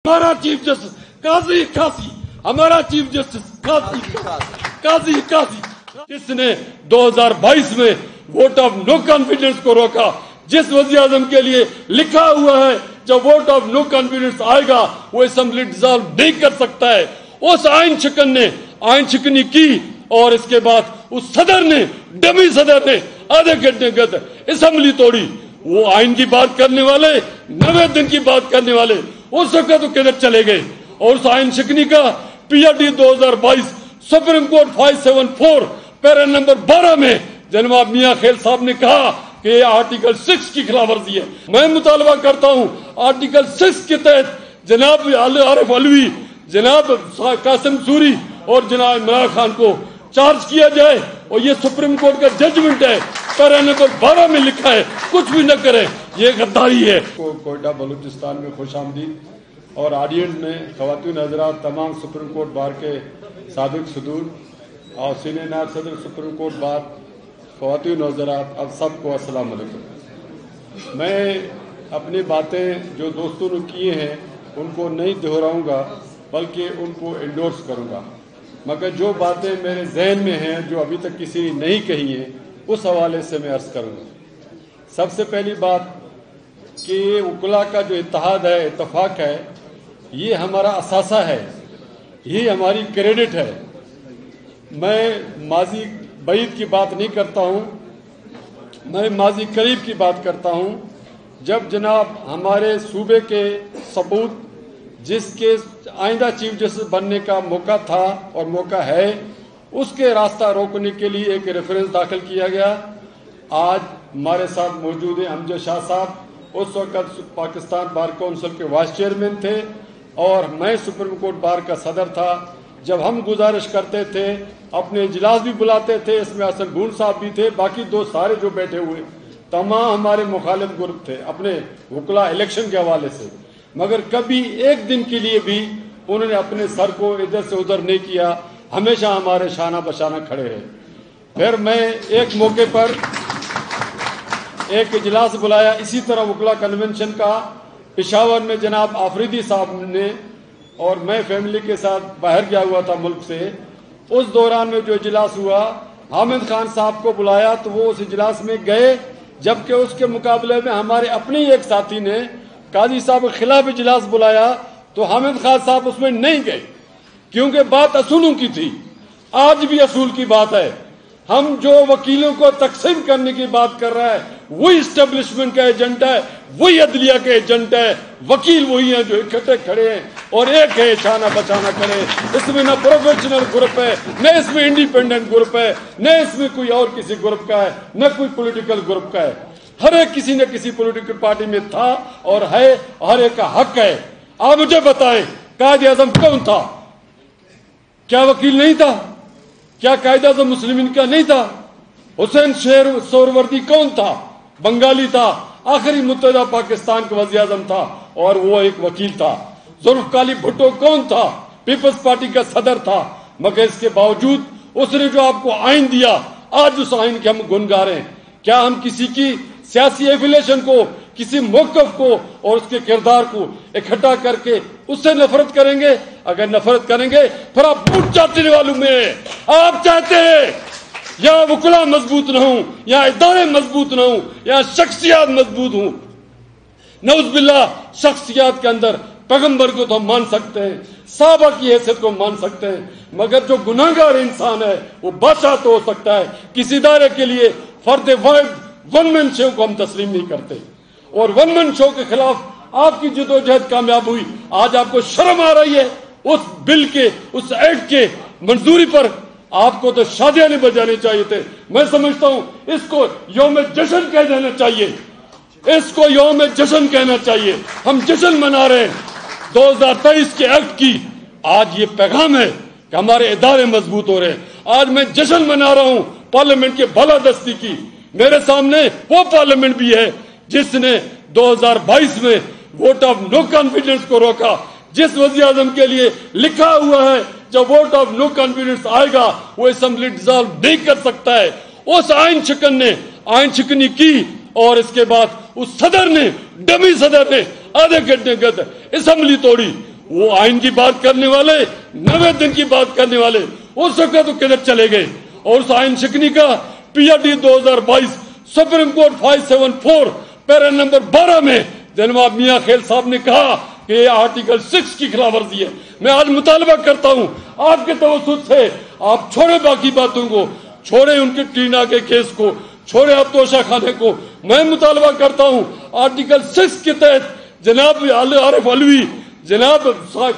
हमारा chief justice काजी काजी, हमारा chief justice काजी काजी काजी, जिसने 2022 में वोट ऑफ नो कॉन्फिडेंस को रोका, जिस वज़ीर-ए-आज़म के लिए लिखा हुआ है जब वोट ऑफ नो कॉन्फिडेंस आएगा वो असेंबली डिसॉल्व नहीं कर सकता है, उस आइन शिकन ने आइन शिकनी की और इसके बाद उस सदर ने, डमी सदर ने आधे घंटे के अंदर असेंबली तोड़ी। वो आइन की बात करने वाले, 90 दिन की बात करने वाले उस वक्त तो किधर चले गए। और उस आइन शिकनी का PRD 2022 supreme court 574 para number 12 में जनाब मियां खेल साहब ने कहा कि ये आर्टिकल 6 की खिलाफवर्जी है। मैं मुतालबा करता हूं आर्टिकल 6 के तहत जनाब आरिफ अलवी, जनाब कासिम सूरी और जनाब इमरान खान को चार्ज किया जाए। और ये सुप्रीम कोर्ट का जजमेंट है, पैरा नंबर 12 में लिखा है, कुछ भी न करें, ये गद्दारी है। कोयटा बलूचिस्तान में खुश आमदीद और ऑडियंस में ख़वातीन हज़रात, तमाम सुप्रीम कोर्ट बार के साबिक सदूर और सीनियर नायब सदर सुप्रीम कोर्ट बार, ख़वातीन हज़रात, अब सबको अस्सलाम वालेकुम। मैं अपनी बातें जो दोस्तों ने किए हैं उनको नहीं दोहराऊंगा बल्कि उनको एंडोर्स करूंगा, मगर जो बातें मेरे जहन में हैं जो अभी तक किसी ने नहीं कही हैं उस हवाले से मैं अर्ज़ करूंगा। सबसे पहली बात कि वकला का जो इत्तेहाद है, इत्तफाक है, ये हमारा असासा है, ये हमारी क्रेडिट है। मैं माजी बईद की बात नहीं करता हूँ, मैं माजी करीब की बात करता हूँ। जब जनाब हमारे सूबे के सबूत जिसके आइंदा चीफ जस्टिस बनने का मौका था और मौका है, उसके रास्ता रोकने के लिए एक रेफरेंस दाखिल किया गया। आज हमारे साथ मौजूद हैं अमजद शाह साहब, उस वक्त पाकिस्तान बार काउंसिल के वाइस चेयरमैन थे और मैं सुप्रीम कोर्ट बार का सदर था। जब हम गुजारिश करते थे, अपने इजलास भी बुलाते थे, इसमें हसन गून साहब भी थे, बाकी दो सारे जो बैठे हुए तमाम हमारे मुखालिफ ग्रुप थे अपने वकला इलेक्शन के हवाले से, मगर कभी एक दिन के लिए भी उन्होंने अपने सर को इधर से उधर नहीं किया, हमेशा हमारे शाना बशाना खड़े रहे। फिर मैं एक मौके पर एक इजलास बुलाया इसी तरह वकला कन्वेंशन का पेशावर में, जनाब आफरीदी साहब ने और मैं फैमिली के साथ बाहर गया हुआ था मुल्क से। उस दौरान में जो इजलास हुआ, हामिद खान साहब को बुलाया तो वो उस इजलास में गए, जबकि उसके मुकाबले में हमारे अपने ही एक साथी ने काजी साहब के खिलाफ इजलास बुलाया तो हामिद खान साहब उसमें नहीं गए, क्योंकि बात असूलों की थी। आज भी असूल की बात है। हम जो वकीलों को तकसीम करने की बात कर रहा है वही इस्टेब्लिशमेंट का एजेंट है, वही अदलिया का एजेंट है, वकील वही हैं जो इकट्ठे खड़े हैं और एक है शाना बचाना करे। इसमें न प्रोफेशनल ग्रुप है, न इसमें इंडिपेंडेंट ग्रुप है, न इसमें कोई और किसी ग्रुप का है, न कोई पॉलिटिकल ग्रुप का है। हर एक किसी न किसी पॉलिटिकल पार्टी में था और है, हर एक का हक है। आप मुझे बताएं, कायद-ए-आज़म कौन था? क्या वकील नहीं था? क्या कायद-ए-आज़म मुस्लिमीन का नहीं था? हुसैन शेर सोहरावर्दी कौन था? बंगाली था, आखिरी मुत्तहिदा पाकिस्तान का वज़ीर-ए-आज़म था और वो एक वकील था। जुल्फ़िकार भुट्टो कौन था? पीपल्स पार्टी का सदर था, मगर इसके बावजूद उसने जो आपको आइन दिया, आज उस आइन के हम गुनगार हैं। क्या हम किसी की सियासी एफिलिएशन को, किसी मौक़िफ़ को और उसके किरदार को इकट्ठा करके उससे नफरत करेंगे? अगर नफरत करेंगे फिर आप वोट चाटने वालों में आप चाहते हैं या वकला मजबूत न हो, या इदारे मजबूत न हो, या शख्सियात मजबूत हो। नऊज़-बिल्लाह, शख्सियात के अंदर पैगंबर को तो हम मान सकते हैं, साहबा की हैसियत को मान सकते हैं, मगर जो गुनाहगार इंसान है वो बादशाह तो हो सकता है, किसी इदारे के लिए फर्द वाहिद वन मैन शो को हम तस्लीम नहीं करते। और वन मैन शो के खिलाफ आपकी जदोजहद कामयाब हुई। आज आपको शर्म आ रही है उस बिल के, उस एक्ट के मंजूरी पर? आपको तो शादियां नहीं बजानी चाहिए थे। मैं समझता हूं इसको यौम जश्न कह देना चाहिए, इसको यौम जश्न कहना चाहिए। हम जश्न मना रहे हैं 2023 के एक्ट की। आज ये पैगाम है कि हमारे इदारे मजबूत हो रहे हैं। आज मैं जश्न मना रहा हूं पार्लियामेंट के बालादस्ती की। मेरे सामने वो पार्लियामेंट भी है जिसने 2022 में वोट ऑफ नो कॉन्फिडेंस को रोका, जिस वज़ीर-ए-आज़म के लिए लिखा हुआ है जब वोट ऑफ नो कॉन्फिडेंस आएगा वो असेंबली डिसॉल्व नहीं कर सकता है। उस आइन शिकन ने आइन शिकनी की और इसके बाद उस सदर ने, डमी सदर ने आधे घंटे के अंदर असेंबली तोड़ी। वो आइन की बात करने वाले, 90 दिन की बात करने वाले उस वक्त तो किधर चले गए? और उस आइन शिकनी का PRD 2022 supreme court 574 para number 12 में जनाब मियां खेल साहब ने कहा कि ये आर्टिकल 6 की खिलाफ वर्जी है। मैं आज मुतालबा करता हूं आपके तवज्जुह से, आप छोड़े बाकी बातों को, छोड़े उनके टीना के केस को, छोड़े आप तोशा खाने को। मैं मुतालबा करता हूं आर्टिकल 6 के तहत जनाब आरिफ अलवी, जनाब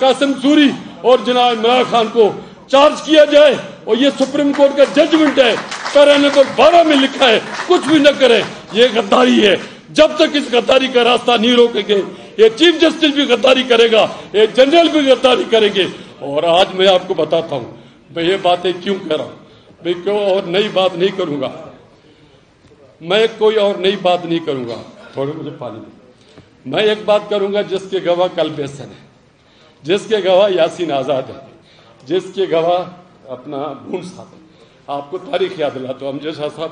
कासिम सूरी और जनाब इमरान खान को चार्ज किया जाए। और ये सुप्रीम कोर्ट का जजमेंट है, पैरा नंबर 12 में लिखा है, कुछ भी न करें, ये गद्दारी है। जब तक इस गद्दारी का रास्ता नहीं रोकेंगे, ये चीफ जस्टिस भी गद्दारी करेगा, ये जनरल भी गद्दारी करेंगे। और आज मैं आपको बताता हूं मैं ये बातें क्यों कह रहा हूं, मैं क्यों और नई बात नहीं करूंगा, मैं कोई और नई बात नहीं करूंगा। थोड़े मुझे पानी दे। मैं एक बात करूंगा जिसके गवाह कल बेसन है, जिसके गवाह यासीन आजाद है, जिसके गवाह अपना भून साहब है। आपको तारीख याद दिला तो अमजद शाह साहब,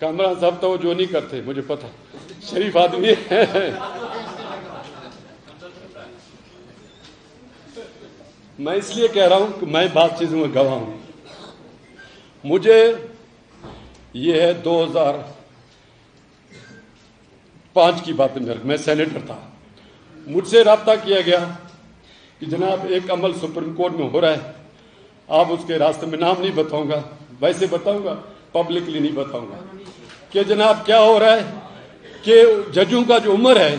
कामरान साहब तो वो जो नहीं करते, मुझे पता, शरीफ आदमी है। मैं इसलिए कह रहा हूं कि मैं बात चीजों में गवाह हूं। मुझे ये है 2005 की बात है, मैं सेनेटर था, मुझसे राब्ता किया गया कि जनाब एक अमल सुप्रीम कोर्ट में हो रहा है, आप उसके रास्ते में नाम नहीं बताऊंगा, वैसे बताऊंगा, पब्लिकली नहीं बताऊंगा, कि जनाब क्या हो रहा है कि जजों का जो उम्र है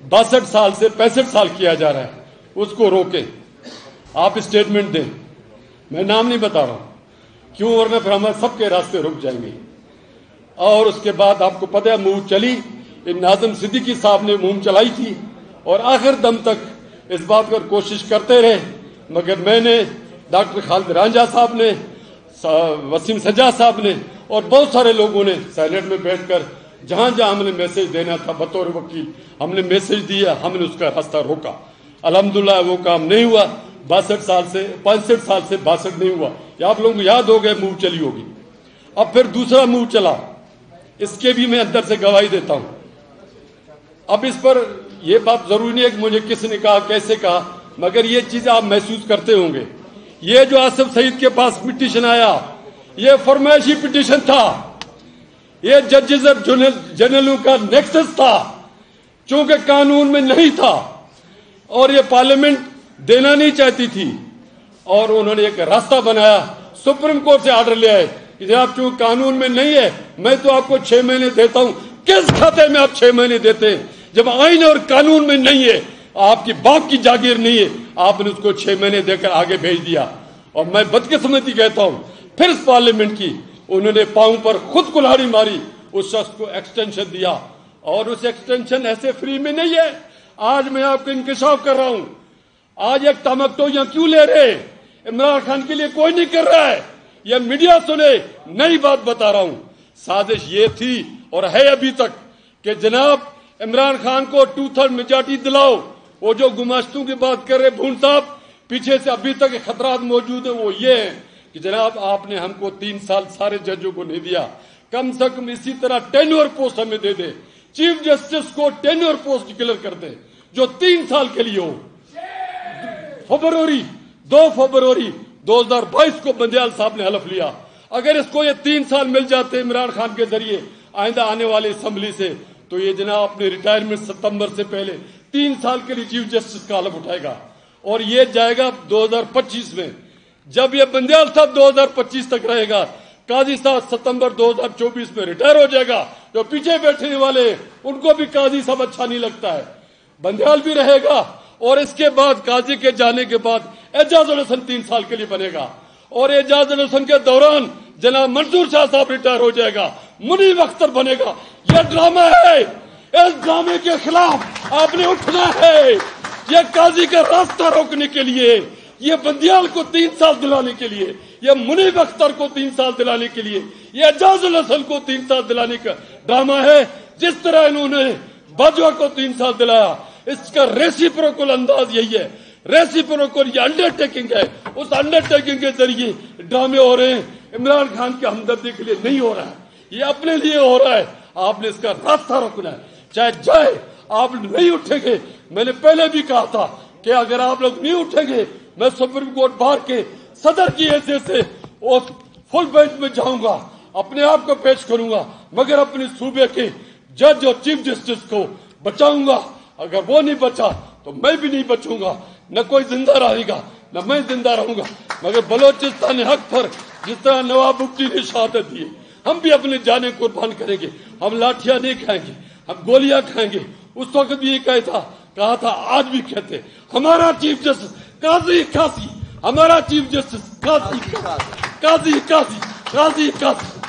62 साल से 65 साल किया जा रहा है, उसको रोके, आप स्टेटमेंट दें। मैं नाम नहीं बता रहा हूं क्यों, वरना फिर हमारे सबके रास्ते रुक जाएंगे। और उसके बाद आपको पता है मुंह चली, नाज़िम सिद्दीकी साहब ने मुंह चलाई थी और आखिर दम तक इस बात पर कोशिश करते रहे, मगर मैंने, डॉक्टर खालिद रांझा साहब ने, वसीम सज्जा साहब ने और बहुत सारे लोगों ने सेनेट में बैठकर जहां जहां हमने मैसेज देना था बतौर वकील हमने मैसेज दिया, हमने उसका रास्ता रोका। अल्हम्दुलिल्लाह वो काम नहीं हुआ। 62 साल से 65 साल से 62 नहीं हुआ, ये आप लोगों को याद हो गए, मुंह चली होगी। अब फिर दूसरा मुंह चला, इसके भी मैं अंदर से गवाही देता हूं। अब इस पर यह बात जरूरी नहीं है कि मुझे किसने कहा, कैसे कहा, मगर ये चीज आप महसूस करते होंगे। ये जो आसिफ सईद के पास पिटीशन आया, ये फरमाइशी पिटीशन था, ये जजेस और जनरलों का नेक्सस था, चूंकि कानून में नहीं था और ये पार्लियामेंट देना नहीं चाहती थी, और उन्होंने एक रास्ता बनाया, सुप्रीम कोर्ट से आर्डर ले आए कि जनाब चूंकि कानून में नहीं है, मैं तो आपको 6 महीने देता हूं। किस खाते में आप 6 महीने देते हैं जब आइन और कानून में नहीं है, आपकी बाप की जागीर नहीं है, आपने उसको 6 महीने देकर आगे भेज दिया। और मैं बदकिस्मती कहता हूं, फिर इस पार्लियामेंट की उन्होंने पांव पर खुद कुल्हाड़ी मारी, उस शख्स को एक्सटेंशन दिया, और उस एक्सटेंशन ऐसे फ्री में नहीं है। आज मैं आपको इंकशाफ कर रहा हूं, आज एक तमकटोइयां क्यों ले रहे, इमरान खान के लिए कोई नहीं कर रहा है, यह मीडिया सुने, नई बात बता रहा हूं। साजिश ये थी और है अभी तक कि जनाब इमरान खान को 2/3 मेजॉरिटी दिलाओ। वो जो गुमाश्तों की बात कर रहे भून साहब, पीछे से अभी तक खतरात मौजूद है, वो ये है कि जनाब आपने हमको 3 साल सारे जजों को नहीं दिया, कम से कम इसी तरह टेन्योर पोस्ट हमें दे दे, चीफ जस्टिस को टेन्योर पोस्ट डिक्लेयर कर दे जो 3 साल के लिए हो। 2 फरवरी 2022 को बंदयाल साहब ने हलफ लिया, अगर इसको ये 3 साल मिल जाते इमरान खान के जरिए आइंदा आने वाली असेंबली से, तो ये जनाब अपने रिटायरमेंट सितंबर से पहले 3 साल के लिए चीफ जस्टिस का हलफ उठाएगा, और ये जाएगा 2025 में। जब ये बंदयाल साहब 2025 तक रहेगा, काजी साहब सितंबर 2024 में रिटायर हो जाएगा। जो पीछे बैठने वाले उनको भी काजी साहब अच्छा नहीं लगता है, बंदयाल भी रहेगा, और इसके बाद काजी के जाने के बाद एजाजुल हसन 3 साल के लिए बनेगा, और एजाजुल हसन के दौरान जनाब मंसूर शाह साहब रिटायर हो जाएगा, मुनीब अख्तर बनेगा। यह ड्रामा है, इस ड्रामे के खिलाफ आपने उठना है। यह काजी का रास्ता रोकने के लिए, यह बंदयाल को 3 साल दिलाने के लिए, यह मुनीब अख्तर को 3 साल दिलाने के लिए, यह एजाजुल हसन को 3 साल दिलाने का ड्रामा है। जिस तरह इन्होंने बाजवा को 3 साल दिलाया, इसका रेसिप्रोकल अंदाज यही है। रेसिप्रोकल ये अंडरटेकिंग है, उस अंडरटेकिंग के जरिए ड्रामे हो रहे हैं। इमरान खान के हमदर्दी के लिए नहीं हो रहा है, ये अपने लिए हो रहा है। आपने इसका रास्ता रोकना है, चाहे जाए, आप नहीं उठेंगे। मैंने पहले भी कहा था कि अगर आप लोग नहीं उठेंगे मैं सुप्रीम कोर्ट बार के सदर की हैसियत से उस फुल बेंच में जाऊंगा, अपने आप को पेश करूंगा, मगर अपने सूबे के जज और चीफ जस्टिस को बचाऊंगा। अगर वो नहीं बचा तो मैं भी नहीं बचूंगा, न कोई जिंदा रहेगा न मैं जिंदा रहूंगा। मगर बलोचिस्तान हक पर जिस तरह नवाब भुट्टो ने शहादत दी, हम भी अपने जाने कुर्बान करेंगे। हम लाठियां नहीं खाएंगे, हम गोलियां खाएंगे। उस वक्त भी ये कहा था, आज भी कहते, हमारा चीफ जस्टिस काजी काजी, हमारा चीफ जस्टिस काजी काजी काजी काजी काजी।